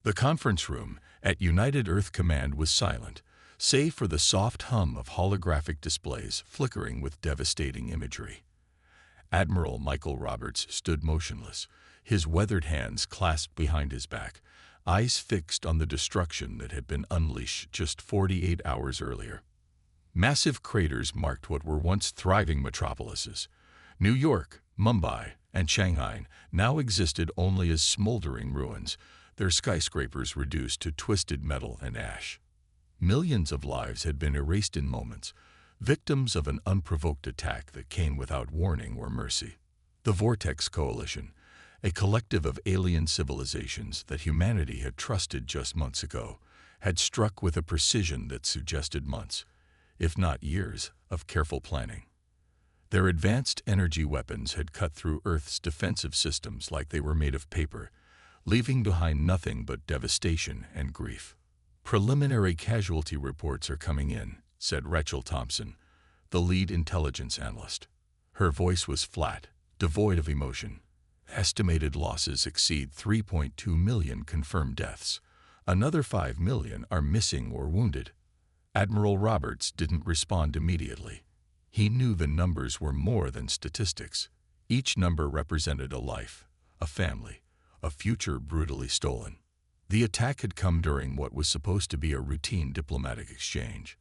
The conference room at United Earth Command was silent, save for the soft hum of holographic displays flickering with devastating imagery. Admiral Michael Roberts stood motionless, his weathered hands clasped behind his back, eyes fixed on the destruction that had been unleashed just 48 hours earlier. Massive craters marked what were once thriving metropolises. New York, Mumbai, and Shanghai now existed only as smoldering ruins, their skyscrapers reduced to twisted metal and ash. Millions of lives had been erased in moments, victims of an unprovoked attack that came without warning or mercy. The Vortex Coalition, a collective of alien civilizations that humanity had trusted just months ago, had struck with a precision that suggested months, if not years, of careful planning. Their advanced energy weapons had cut through Earth's defensive systems like they were made of paper, leaving behind nothing but devastation and grief. "Preliminary casualty reports are coming in," said Rachel Thompson, the lead intelligence analyst. Her voice was flat, devoid of emotion. "Estimated losses exceed 3.2 million confirmed deaths. Another 5 million are missing or wounded." Admiral Roberts didn't respond immediately. He knew the numbers were more than statistics. Each number represented a life, a family, a future brutally stolen. The attack had come during what was supposed to be a routine diplomatic exchange.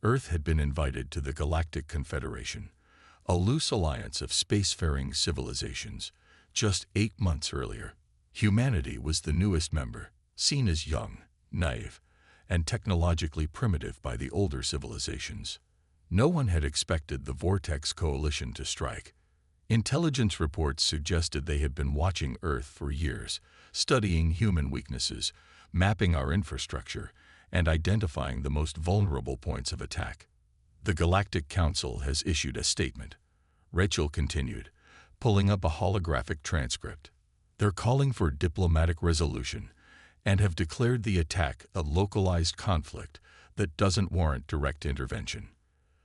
Earth had been invited to the Galactic Confederation, a loose alliance of spacefaring civilizations, just 8 months earlier. Humanity was the newest member, seen as young, naive, and technologically primitive by the older civilizations. No one had expected the Vortex Coalition to strike. Intelligence reports suggested they had been watching Earth for years, studying human weaknesses, mapping our infrastructure, and identifying the most vulnerable points of attack. "The Galactic Council has issued a statement," Rachel continued, pulling up a holographic transcript. "They're calling for diplomatic resolution and have declared the attack a localized conflict that doesn't warrant direct intervention."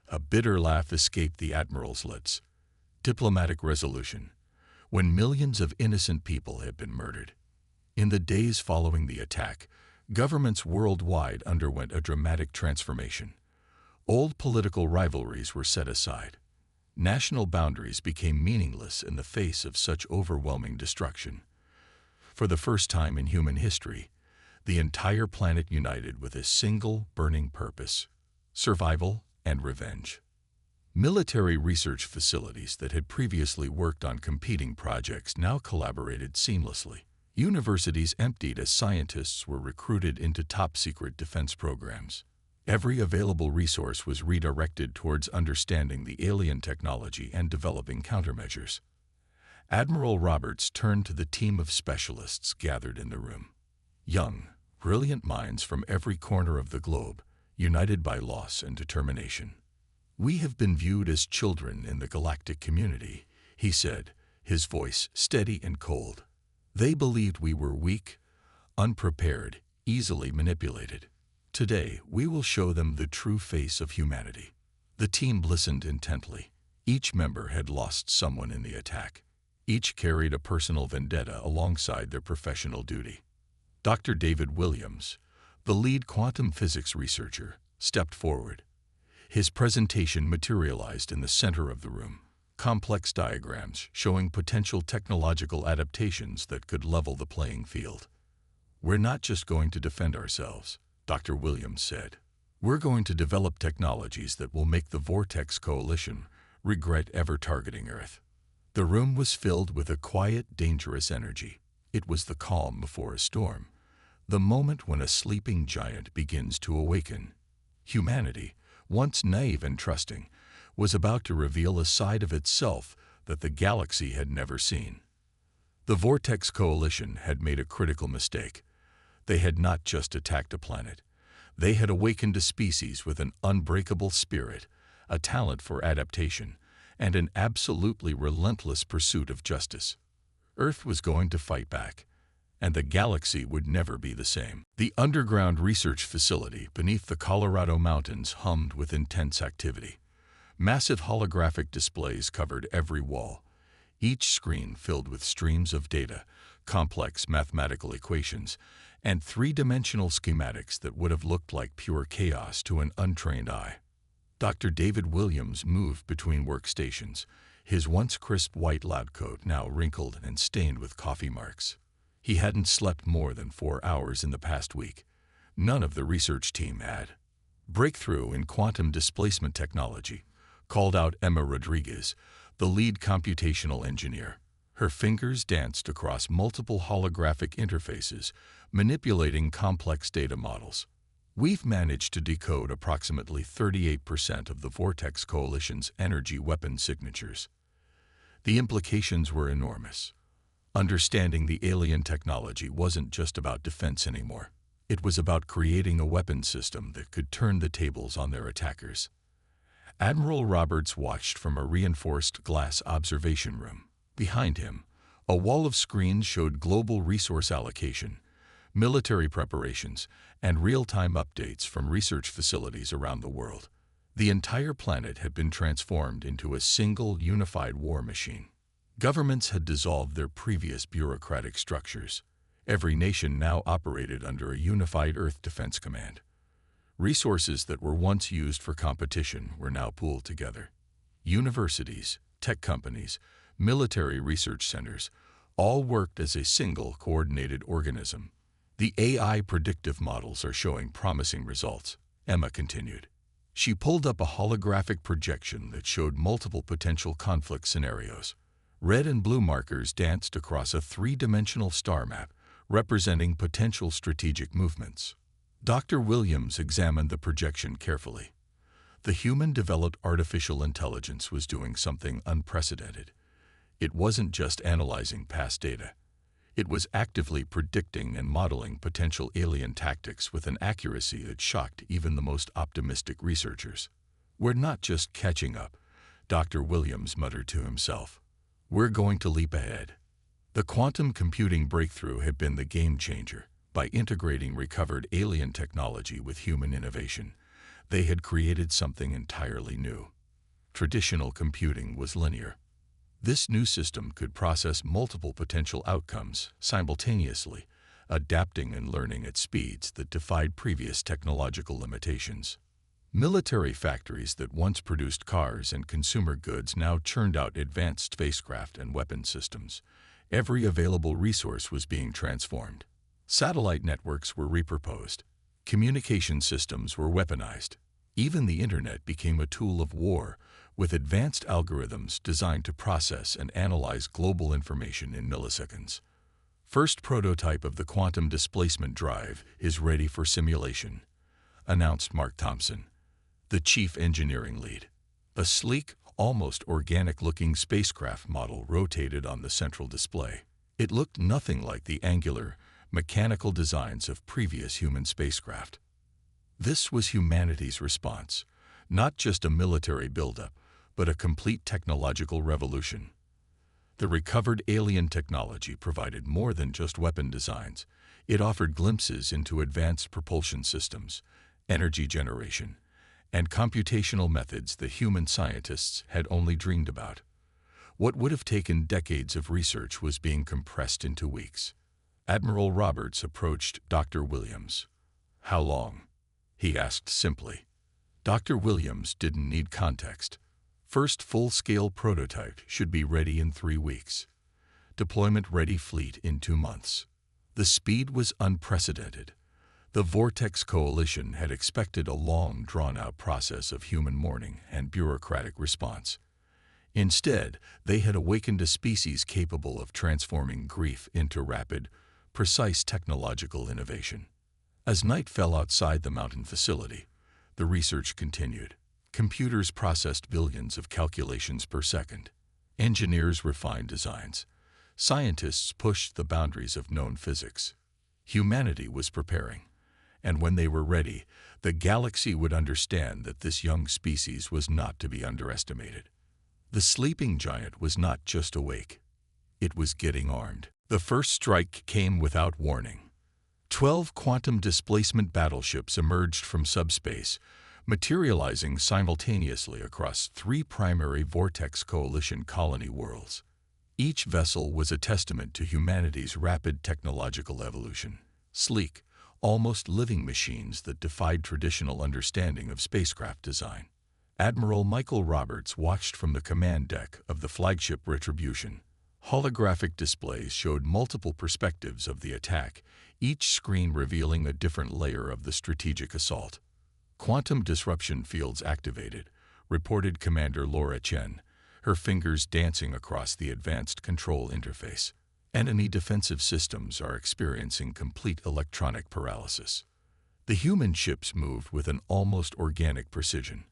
A bitter laugh escaped the Admiral's lips. Diplomatic resolution, when millions of innocent people had been murdered. In the days following the attack, governments worldwide underwent a dramatic transformation. Old political rivalries were set aside. National boundaries became meaningless in the face of such overwhelming destruction. For the first time in human history, the entire planet united with a single burning purpose: survival and revenge. Military research facilities that had previously worked on competing projects now collaborated seamlessly. Universities emptied as scientists were recruited into top-secret defense programs. Every available resource was redirected towards understanding the alien technology and developing countermeasures. Admiral Roberts turned to the team of specialists gathered in the room. Young, brilliant minds from every corner of the globe, united by loss and determination. "We have been viewed as children in the galactic community," he said, his voice steady and cold. "They believed we were weak, unprepared, easily manipulated. Today, we will show them the true face of humanity." The team listened intently. Each member had lost someone in the attack. Each carried a personal vendetta alongside their professional duty. Dr. David Williams, the lead quantum physics researcher, stepped forward. His presentation materialized in the center of the room, complex diagrams showing potential technological adaptations that could level the playing field. "We're not just going to defend ourselves," Dr. Williams said. "We're going to develop technologies that will make the Vortex Coalition regret ever targeting Earth." The room was filled with a quiet, dangerous energy. It was the calm before a storm, the moment when a sleeping giant begins to awaken. Humanity, once naive and trusting, was about to reveal a side of itself that the galaxy had never seen. The Vortex Coalition had made a critical mistake. They had not just attacked a planet. They had awakened a species with an unbreakable spirit, a talent for adaptation, and an absolutely relentless pursuit of justice. Earth was going to fight back, and the galaxy would never be the same. The underground research facility beneath the Colorado mountains hummed with intense activity. Massive holographic displays covered every wall, each screen filled with streams of data, complex mathematical equations, and three-dimensional schematics that would have looked like pure chaos to an untrained eye. Dr. David Williams moved between workstations, his once crisp white lab coat now wrinkled and stained with coffee marks. He hadn't slept more than 4 hours in the past week. None of the research team had. Breakthrough in quantum displacement technology, called out Emma Rodriguez, the lead computational engineer. Her fingers danced across multiple holographic interfaces, manipulating complex data models. We've managed to decode approximately 38% of the Vortex Coalition's energy weapon signatures. The implications were enormous. Understanding the alien technology wasn't just about defense anymore. It was about creating a weapon system that could turn the tables on their attackers. Admiral Roberts watched from a reinforced glass observation room. Behind him, a wall of screens showed global resource allocation, military preparations, and real-time updates from research facilities around the world. The entire planet had been transformed into a single, unified war machine. Governments had dissolved their previous bureaucratic structures. Every nation now operated under a unified Earth Defense Command. Resources that were once used for competition were now pooled together. Universities, tech companies, military research centers, all worked as a single coordinated organism. The AI predictive models are showing promising results, Emma continued. She pulled up a holographic projection that showed multiple potential conflict scenarios. Red and blue markers danced across a three-dimensional star map, representing potential strategic movements. Dr. Williams examined the projection carefully. The human-developed artificial intelligence was doing something unprecedented. It wasn't just analyzing past data. It was actively predicting and modeling potential alien tactics with an accuracy that shocked even the most optimistic researchers. "We're not just catching up," Dr. Williams muttered to himself. "We're going to leap ahead." The quantum computing breakthrough had been the game-changer. By integrating recovered alien technology with human innovation, they had created something entirely new. Traditional computing was linear. This new system could process multiple potential outcomes simultaneously, adapting and learning at speeds that defied previous technological limitations. Military factories that once produced cars and consumer goods now churned out advanced spacecraft and weapon systems. Every available resource was being transformed. Satellite networks were repurposed. Communication systems were weaponized. Even the internet became a tool of war, with advanced algorithms designed to process and analyze global information in milliseconds. First prototype of the quantum displacement drive is ready for simulation, announced Mark Thompson, the chief engineering lead. A sleek, almost organic-looking spacecraft model rotated on the central display. It looked nothing like the angular, mechanical designs of previous human spacecraft. This was humanity's response, not just a military buildup, but a complete technological revolution. The recovered alien technology provided more than just weapon designs. It offered glimpses into advanced propulsion systems, energy generation, and computational methods that human scientists had only dreamed about. What would have taken decades of research was being compressed into weeks. Admiral Roberts approached Dr. Williams. "How long?" he asked simply. Dr. Williams didn't need context. First full-scale prototype should be ready in 3 weeks. Deployment-ready fleet in 2 months. The speed was unprecedented. The Vortex Coalition had expected a long, drawn-out process of human mourning and bureaucratic response. Instead, they had awakened a species capable of transforming grief into rapid, precise technological innovation. As night fell outside the mountain facility, the research continued. Computers processed billions of calculations per second. Engineers refined designs. Scientists pushed the boundaries of known physics. Humanity was preparing. And when they were ready, the galaxy would understand that this young species was not to be underestimated. The sleeping giant was not just awake. It was getting armed. The first strike came without warning. 12 quantum displacement battleships emerged from subspace, materializing simultaneously across 3 primary Vortex Coalition colony worlds. Each vessel was a testament to humanity's rapid technological evolution. sleek, almost living machines that defied traditional understanding of spacecraft design. Admiral Michael Roberts watched from the command deck of the flagship Retribution. Holographic displays showed multiple perspectives of the attack, each screen revealing a different layer of the strategic assault. Quantum disruption fields activated, reported Commander Laura Chen, her fingers dancing across the advanced control interface. Enemy defensive systems are experiencing complete electronic paralysis. The human ships moved with an almost organic precision.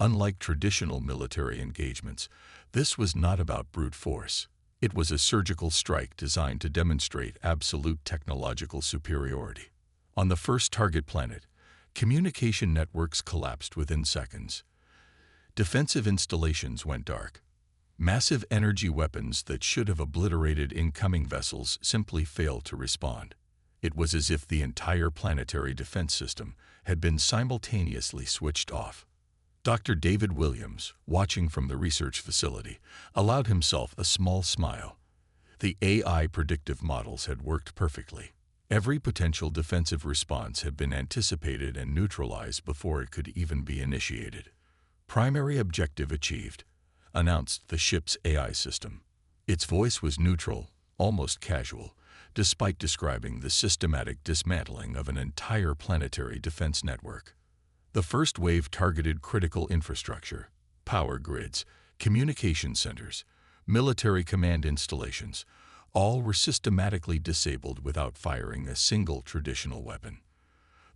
Unlike traditional military engagements, this was not about brute force. It was a surgical strike designed to demonstrate absolute technological superiority. On the first target planet, communication networks collapsed within seconds. Defensive installations went dark. Massive energy weapons that should have obliterated incoming vessels simply failed to respond. It was as if the entire planetary defense system had been simultaneously switched off. Dr. David Williams, watching from the research facility, allowed himself a small smile. The AI predictive models had worked perfectly. Every potential defensive response had been anticipated and neutralized before it could even be initiated. Primary objective achieved, announced the ship's AI system. Its voice was neutral, almost casual, despite describing the systematic dismantling of an entire planetary defense network. The first wave targeted critical infrastructure, power grids, communication centers, military command installations. All were systematically disabled without firing a single traditional weapon.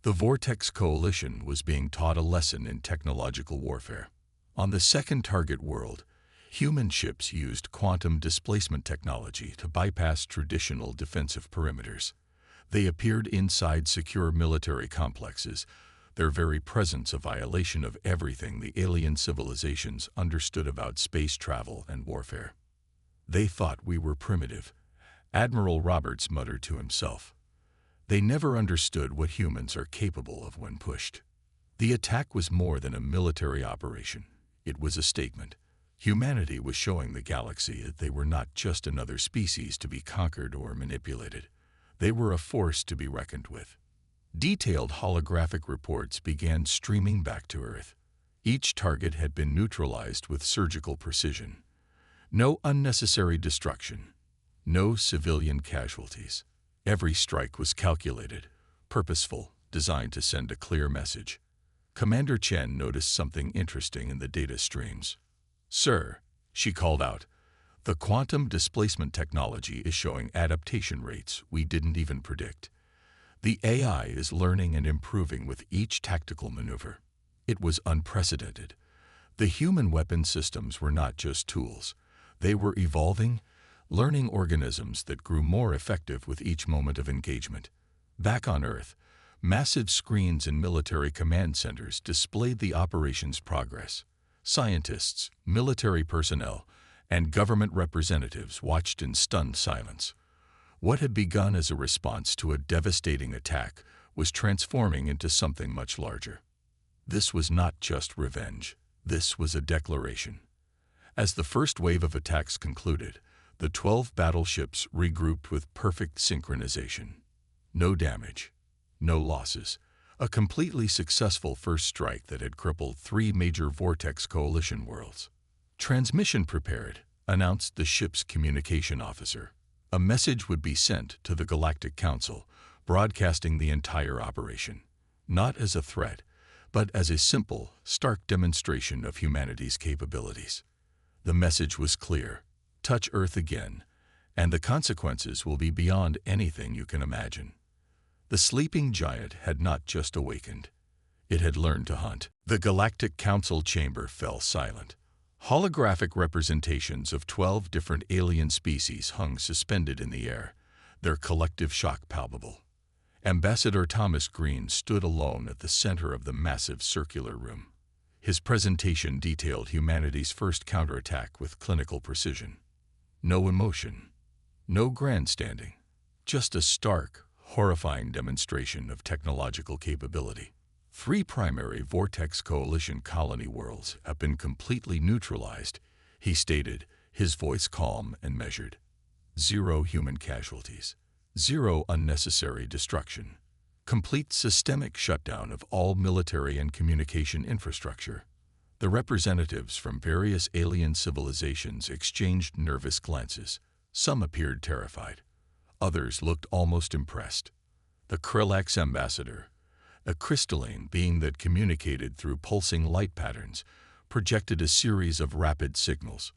The Vortex Coalition was being taught a lesson in technological warfare. On the second target world, human ships used quantum displacement technology to bypass traditional defensive perimeters. They appeared inside secure military complexes, their very presence a violation of everything the alien civilizations understood about space travel and warfare. They thought we were primitive, Admiral Roberts muttered to himself. They never understood what humans are capable of when pushed. The attack was more than a military operation. It was a statement. Humanity was showing the galaxy that they were not just another species to be conquered or manipulated. They were a force to be reckoned with. Detailed holographic reports began streaming back to Earth. Each target had been neutralized with surgical precision. No unnecessary destruction. No civilian casualties. Every strike was calculated, purposeful, designed to send a clear message. Commander Chen noticed something interesting in the data streams. "Sir," she called out, "the quantum displacement technology is showing adaptation rates we didn't even predict. The AI is learning and improving with each tactical maneuver." It was unprecedented. The human weapon systems were not just tools. They were evolving, learning organisms that grew more effective with each moment of engagement. Back on Earth, massive screens in military command centers displayed the operation's progress. Scientists, military personnel, and government representatives watched in stunned silence. What had begun as a response to a devastating attack was transforming into something much larger. This was not just revenge. This was a declaration. As the first wave of attacks concluded, the 12 battleships regrouped with perfect synchronization. No damage, no losses. A completely successful first strike that had crippled 3 major Vortex Coalition worlds. "Transmission prepared," announced the ship's communication officer. A message would be sent to the Galactic Council, broadcasting the entire operation, not as a threat, but as a simple, stark demonstration of humanity's capabilities. The message was clear: touch Earth again, and the consequences will be beyond anything you can imagine. The sleeping giant had not just awakened. It had learned to hunt. The Galactic Council chamber fell silent. Holographic representations of 12 different alien species hung suspended in the air, their collective shock palpable. Ambassador Thomas Green stood alone at the center of the massive circular room. His presentation detailed humanity's first counterattack with clinical precision. No emotion, no grandstanding, just a stark, horrifying demonstration of technological capability. 3 primary Vortex Coalition colony worlds have been completely neutralized, he stated, his voice calm and measured. 0 human casualties. Zero unnecessary destruction. Complete systemic shutdown of all military and communication infrastructure. The representatives from various alien civilizations exchanged nervous glances. Some appeared terrified. Others looked almost impressed. The Krillak's ambassador, a crystalline being that communicated through pulsing light patterns, projected a series of rapid signals.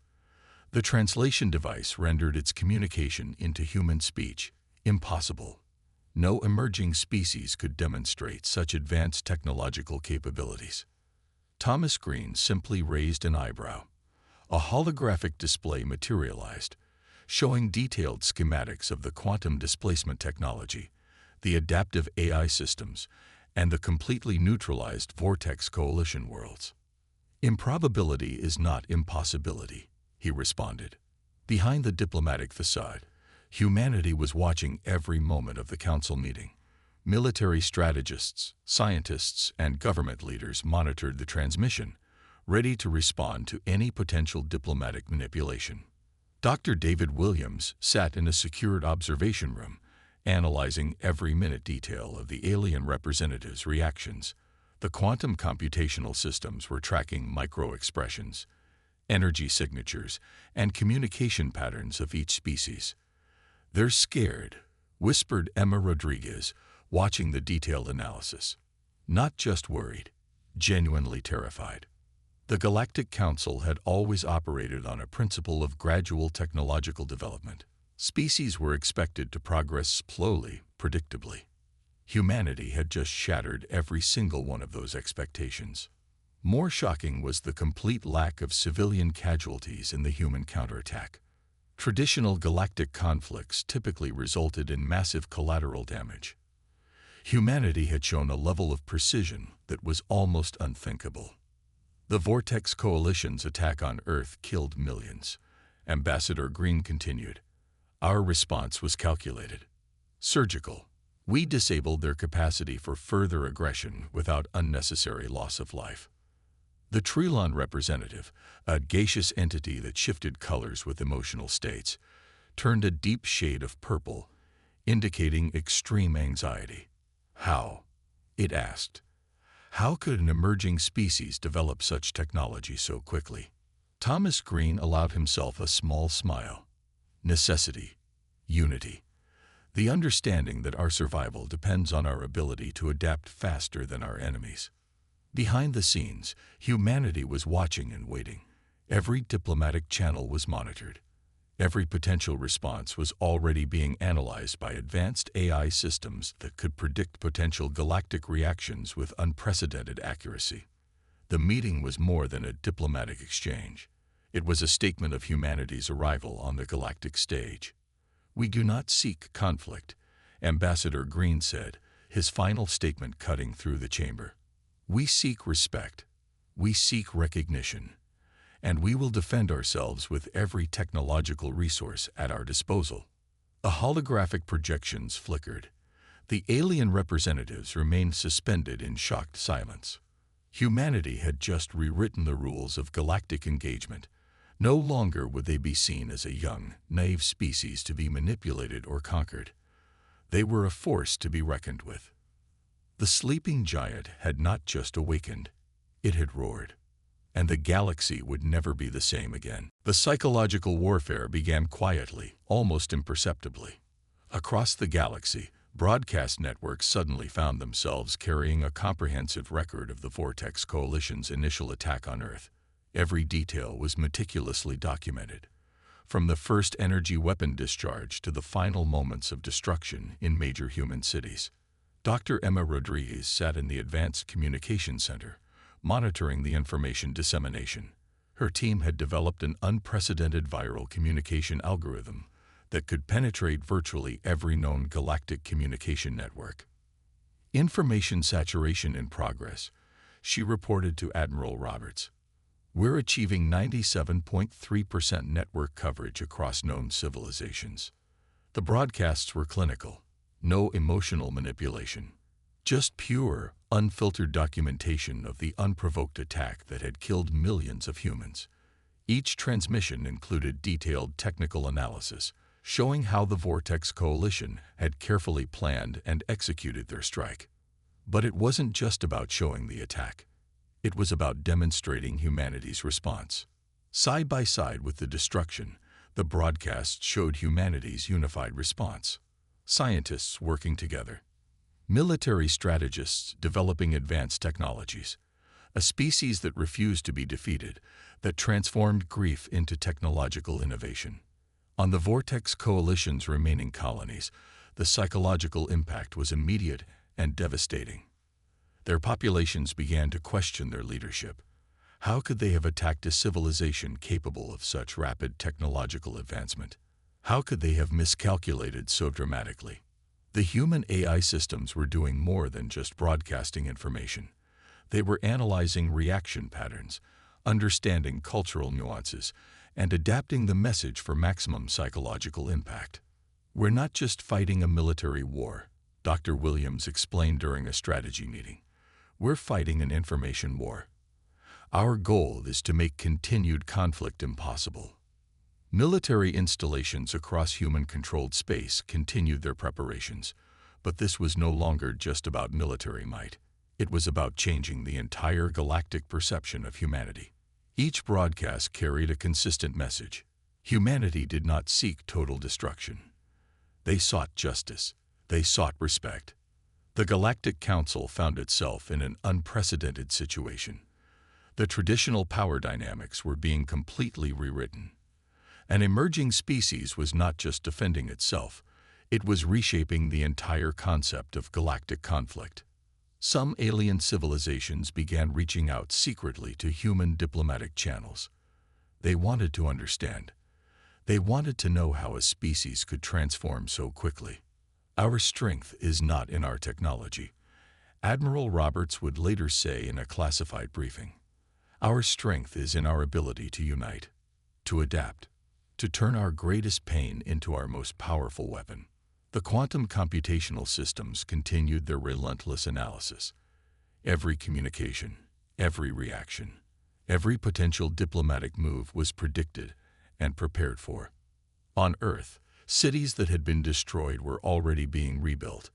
The translation device rendered its communication into human speech impossible. No emerging species could demonstrate such advanced technological capabilities. Thomas Green simply raised an eyebrow. A holographic display materialized, showing detailed schematics of the quantum displacement technology, the adaptive AI systems, and the completely neutralized Vortex Coalition worlds. "Improbability is not impossibility," he responded. Behind the diplomatic facade, humanity was watching every moment of the council meeting. Military strategists, scientists, and government leaders monitored the transmission, ready to respond to any potential diplomatic manipulation. Dr. David Williams sat in a secured observation room, analyzing every minute detail of the alien representatives' reactions. The quantum computational systems were tracking micro-expressions, energy signatures, and communication patterns of each species. "They're scared," whispered Emma Rodriguez, watching the detailed analysis. Not just worried, genuinely terrified. The Galactic Council had always operated on a principle of gradual technological development. Species were expected to progress slowly, predictably. Humanity had just shattered every single one of those expectations. More shocking was the complete lack of civilian casualties in the human counterattack. Traditional galactic conflicts typically resulted in massive collateral damage. Humanity had shown a level of precision that was almost unthinkable. The Vortex Coalition's attack on Earth killed millions. Ambassador Green continued. "Our response was calculated, surgical. We disabled their capacity for further aggression without unnecessary loss of life." The Trilon representative, a gaseous entity that shifted colors with emotional states, turned a deep shade of purple, indicating extreme anxiety. "How?" it asked. "How could an emerging species develop such technology so quickly?" Thomas Green allowed himself a small smile. "Necessity. Unity. The understanding that our survival depends on our ability to adapt faster than our enemies." Behind the scenes, humanity was watching and waiting. Every diplomatic channel was monitored. Every potential response was already being analyzed by advanced AI systems that could predict potential galactic reactions with unprecedented accuracy. The meeting was more than a diplomatic exchange. It was a statement of humanity's arrival on the galactic stage. "We do not seek conflict," Ambassador Green said, his final statement cutting through the chamber. "We seek respect. We seek recognition. And we will defend ourselves with every technological resource at our disposal." The holographic projections flickered. The alien representatives remained suspended in shocked silence. Humanity had just rewritten the rules of galactic engagement. No longer would they be seen as a young, naive species to be manipulated or conquered. They were a force to be reckoned with. The sleeping giant had not just awakened, it had roared. And the galaxy would never be the same again. The psychological warfare began quietly, almost imperceptibly. Across the galaxy, broadcast networks suddenly found themselves carrying a comprehensive record of the Vortex Coalition's initial attack on Earth. Every detail was meticulously documented, from the first energy weapon discharge to the final moments of destruction in major human cities. Dr. Emma Rodriguez sat in the Advanced Communication Center, monitoring the information dissemination. Her team had developed an unprecedented viral communication algorithm that could penetrate virtually every known galactic communication network. "Information saturation in progress," she reported to Admiral Roberts. "We're achieving 97.3% network coverage across known civilizations." The broadcasts were clinical. No emotional manipulation. Just pure, unfiltered documentation of the unprovoked attack that had killed millions of humans. Each transmission included detailed technical analysis, showing how the Vortex Coalition had carefully planned and executed their strike. But it wasn't just about showing the attack. It was about demonstrating humanity's response. Side by side with the destruction, the broadcast showed humanity's unified response. Scientists working together, military strategists developing advanced technologies, a species that refused to be defeated, that transformed grief into technological innovation. On the Vortex Coalition's remaining colonies, the psychological impact was immediate and devastating. Their populations began to question their leadership. How could they have attacked a civilization capable of such rapid technological advancement? How could they have miscalculated so dramatically? The human AI systems were doing more than just broadcasting information. They were analyzing reaction patterns, understanding cultural nuances, and adapting the message for maximum psychological impact. "We're not just fighting a military war," Dr. Williams explained during a strategy meeting. "We're fighting an information war. Our goal is to make continued conflict impossible." Military installations across human-controlled space continued their preparations, but this was no longer just about military might. It was about changing the entire galactic perception of humanity. Each broadcast carried a consistent message. Humanity did not seek total destruction. They sought justice. They sought respect. The Galactic Council found itself in an unprecedented situation. The traditional power dynamics were being completely rewritten. An emerging species was not just defending itself, it was reshaping the entire concept of galactic conflict. Some alien civilizations began reaching out secretly to human diplomatic channels. They wanted to understand. They wanted to know how a species could transform so quickly. "Our strength is not in our technology," Admiral Roberts would later say in a classified briefing. "Our strength is in our ability to unite, to adapt, to turn our greatest pain into our most powerful weapon." The quantum computational systems continued their relentless analysis. Every communication, every reaction, every potential diplomatic move was predicted and prepared for. On Earth, cities that had been destroyed were already being rebuilt.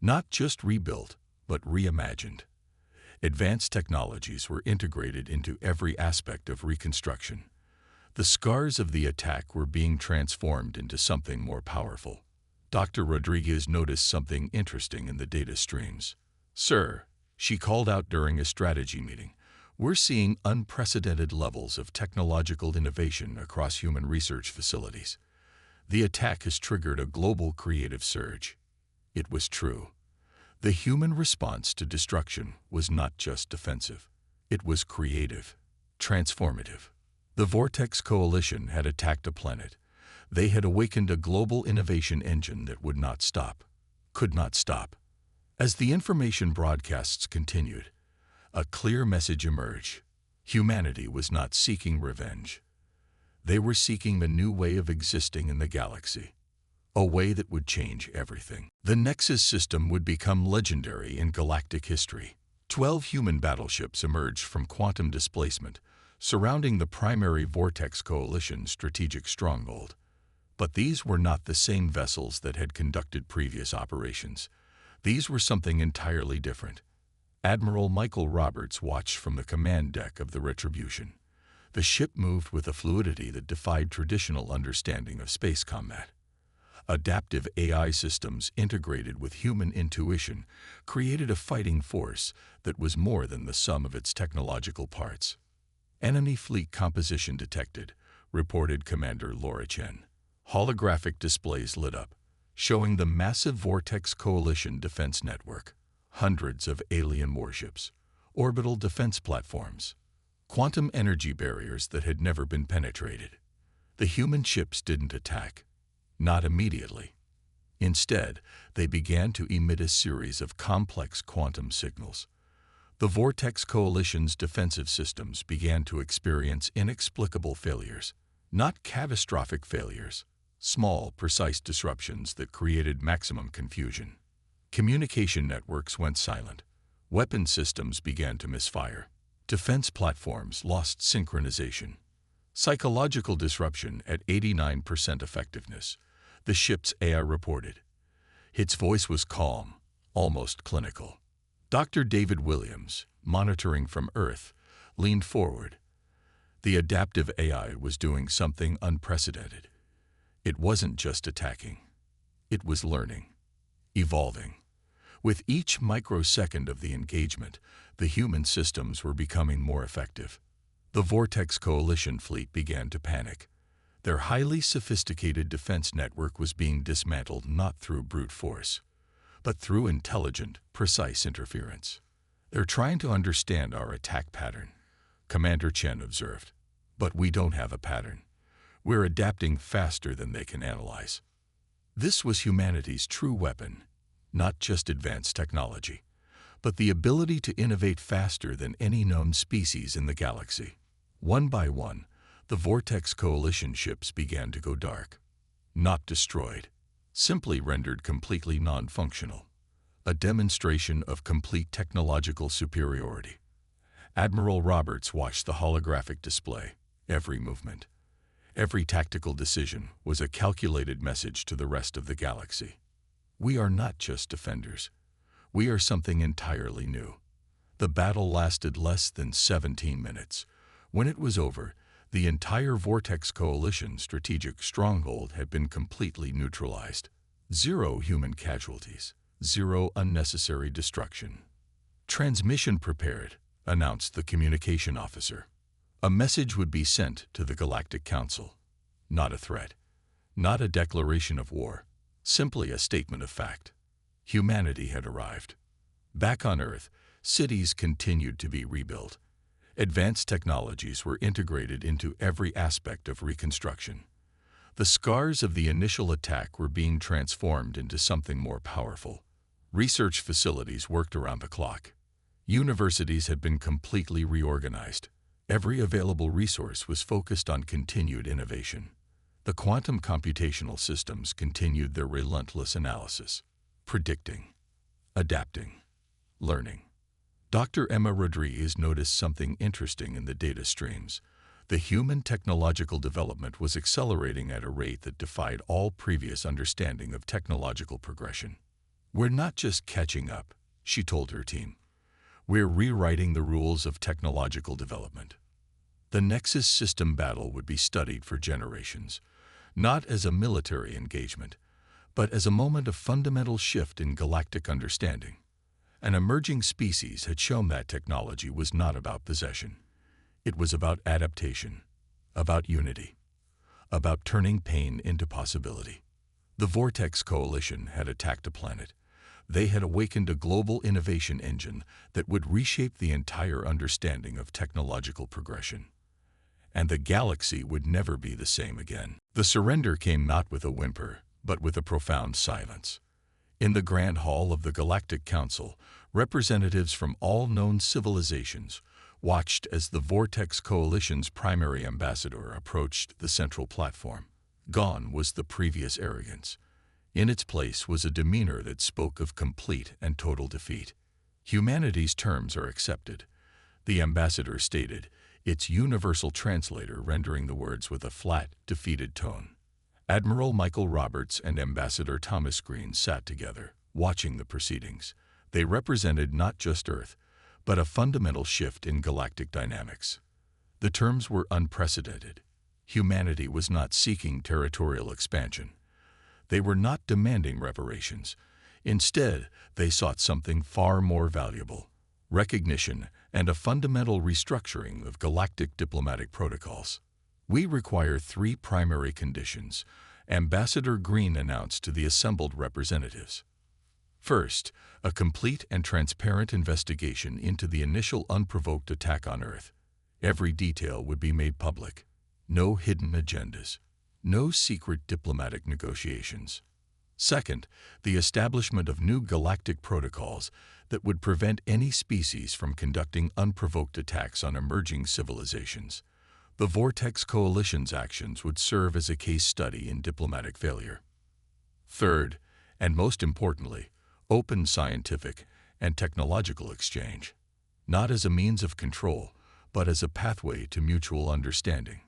Not just rebuilt, but reimagined. Advanced technologies were integrated into every aspect of reconstruction. The scars of the attack were being transformed into something more powerful. Dr. Rodriguez noticed something interesting in the data streams. "Sir," she called out during a strategy meeting, "we're seeing unprecedented levels of technological innovation across human research facilities. The attack has triggered a global creative surge." It was true. The human response to destruction was not just defensive. It was creative, transformative. The Vortex Coalition had attacked a planet. They had awakened a global innovation engine that would not stop, could not stop. As the information broadcasts continued, a clear message emerged. Humanity was not seeking revenge. They were seeking a new way of existing in the galaxy, a way that would change everything. The Nexus system would become legendary in galactic history. 12 human battleships emerged from quantum displacement, surrounding the primary Vortex Coalition strategic stronghold. But these were not the same vessels that had conducted previous operations. These were something entirely different. Admiral Michael Roberts watched from the command deck of the Retribution. The ship moved with a fluidity that defied traditional understanding of space combat. Adaptive AI systems integrated with human intuition created a fighting force that was more than the sum of its technological parts. "Enemy fleet composition detected," reported Commander Laura Chen. Holographic displays lit up, showing the massive Vortex Coalition defense network. Hundreds of alien warships, orbital defense platforms, quantum energy barriers that had never been penetrated. The human ships didn't attack. Not immediately. Instead, they began to emit a series of complex quantum signals. The Vortex Coalition's defensive systems began to experience inexplicable failures. Not catastrophic failures, small, precise disruptions that created maximum confusion. Communication networks went silent. Weapon systems began to misfire. Defense platforms lost synchronization. Psychological disruption at 89% effectiveness. the ship's AI reported. Its voice was calm, almost clinical. Dr. David Williams, monitoring from Earth, leaned forward. The adaptive AI was doing something unprecedented. It wasn't just attacking. It was learning, evolving. With each microsecond of the engagement, the human systems were becoming more effective. The Vortex Coalition fleet began to panic. Their highly sophisticated defense network was being dismantled not through brute force, but through intelligent, precise interference. "They're trying to understand our attack pattern," Commander Chen observed. "But we don't have a pattern. We're adapting faster than they can analyze." This was humanity's true weapon, not just advanced technology, but the ability to innovate faster than any known species in the galaxy. One by one, the Vortex Coalition ships began to go dark. Not destroyed, simply rendered completely non-functional. A demonstration of complete technological superiority. Admiral Roberts watched the holographic display. Every movement, every tactical decision was a calculated message to the rest of the galaxy. We are not just defenders. We are something entirely new. The battle lasted less than 17 minutes. When it was over, the entire Vortex Coalition strategic stronghold had been completely neutralized. 0 human casualties, 0 unnecessary destruction. "Transmission prepared," announced the communication officer. A message would be sent to the Galactic Council. Not a threat, not a declaration of war, simply a statement of fact. Humanity had arrived. Back on Earth, cities continued to be rebuilt. Advanced technologies were integrated into every aspect of reconstruction. The scars of the initial attack were being transformed into something more powerful. Research facilities worked around the clock. Universities had been completely reorganized. Every available resource was focused on continued innovation. The quantum computational systems continued their relentless analysis, predicting, adapting, learning. Dr. Emma Rodriguez noticed something interesting in the data streams. The human technological development was accelerating at a rate that defied all previous understanding of technological progression. "We're not just catching up," she told her team. "We're rewriting the rules of technological development." The Nexus system battle would be studied for generations, not as a military engagement, but as a moment of fundamental shift in galactic understanding. An emerging species had shown that technology was not about possession. It was about adaptation, about unity, about turning pain into possibility. The Vortex Coalition had attacked a planet. They had awakened a global innovation engine that would reshape the entire understanding of technological progression. And the galaxy would never be the same again. The surrender came not with a whimper, but with a profound silence. In the Grand Hall of the Galactic Council, representatives from all known civilizations watched as the Vortex Coalition's primary ambassador approached the central platform. Gone was the previous arrogance. In its place was a demeanor that spoke of complete and total defeat. "Humanity's terms are accepted," the ambassador stated, its universal translator rendering the words with a flat, defeated tone. Admiral Michael Roberts and Ambassador Thomas Green sat together, watching the proceedings. They represented not just Earth, but a fundamental shift in galactic dynamics. The terms were unprecedented. Humanity was not seeking territorial expansion. They were not demanding reparations. Instead, they sought something far more valuable: recognition and a fundamental restructuring of galactic diplomatic protocols. "We require 3 primary conditions," Ambassador Green announced to the assembled representatives. First, a complete and transparent investigation into the initial unprovoked attack on Earth. Every detail would be made public. No hidden agendas. No secret diplomatic negotiations. Second, the establishment of new galactic protocols that would prevent any species from conducting unprovoked attacks on emerging civilizations. The Vortex Coalition's actions would serve as a case study in diplomatic failure. Third, and most importantly, open scientific and technological exchange, not as a means of control, but as a pathway to mutual understanding.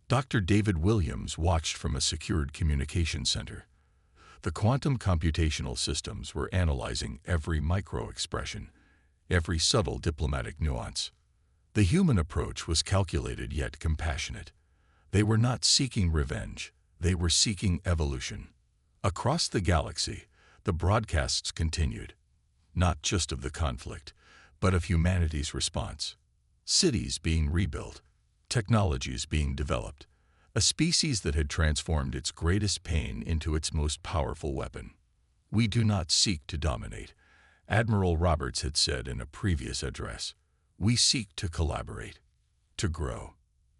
Dr. David Williams watched from a secured communication center. The quantum computational systems were analyzing every micro-expression, every subtle diplomatic nuance. The human approach was calculated yet compassionate. They were not seeking revenge, they were seeking evolution. Across the galaxy, the broadcasts continued, not just of the conflict, but of humanity's response. Cities being rebuilt, technologies being developed, a species that had transformed its greatest pain into its most powerful weapon. "We do not seek to dominate," Admiral Roberts had said in a previous address. "We seek to collaborate, to grow,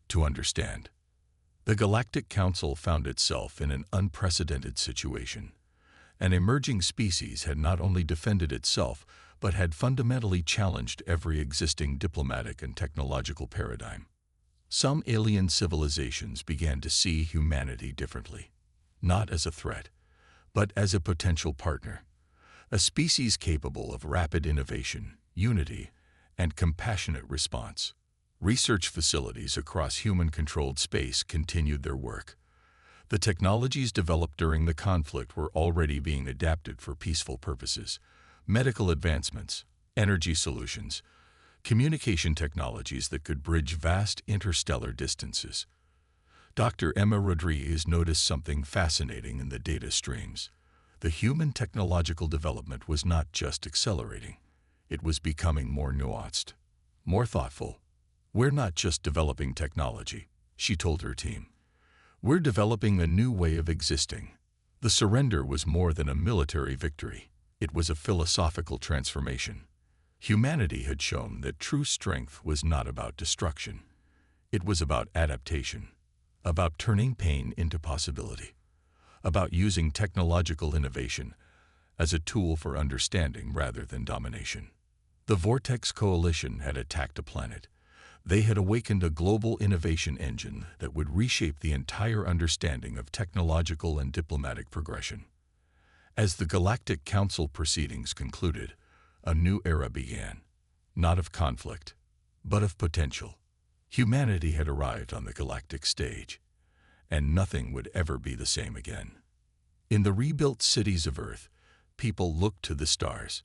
to understand." The Galactic Council found itself in an unprecedented situation. An emerging species had not only defended itself, but had fundamentally challenged every existing diplomatic and technological paradigm. Some alien civilizations began to see humanity differently, not as a threat, but as a potential partner, a species capable of rapid innovation, unity, and compassionate response. Research facilities across human-controlled space continued their work. The technologies developed during the conflict were already being adapted for peaceful purposes. Medical advancements, energy solutions, communication technologies that could bridge vast interstellar distances. Dr. Emma Rodriguez noticed something fascinating in the data streams. The human technological development was not just accelerating. It was becoming more nuanced, more thoughtful. "We're not just developing technology," she told her team. "We're developing a new way of existing." The surrender was more than a military victory. It was a philosophical transformation. Humanity had shown that true strength was not about destruction. It was about adaptation, about turning pain into possibility, about using technological innovation as a tool for understanding rather than domination. The Vortex Coalition had attacked a planet. They had awakened a global innovation engine that would reshape the entire understanding of technological and diplomatic progression. As the Galactic Council proceedings concluded, a new era began, not of conflict, but of potential. Humanity had arrived on the galactic stage, and nothing would ever be the same again. In the rebuilt cities of Earth, people looked to the stars,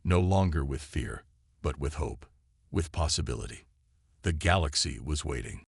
no longer with fear, but with hope, with possibility. The galaxy was waiting.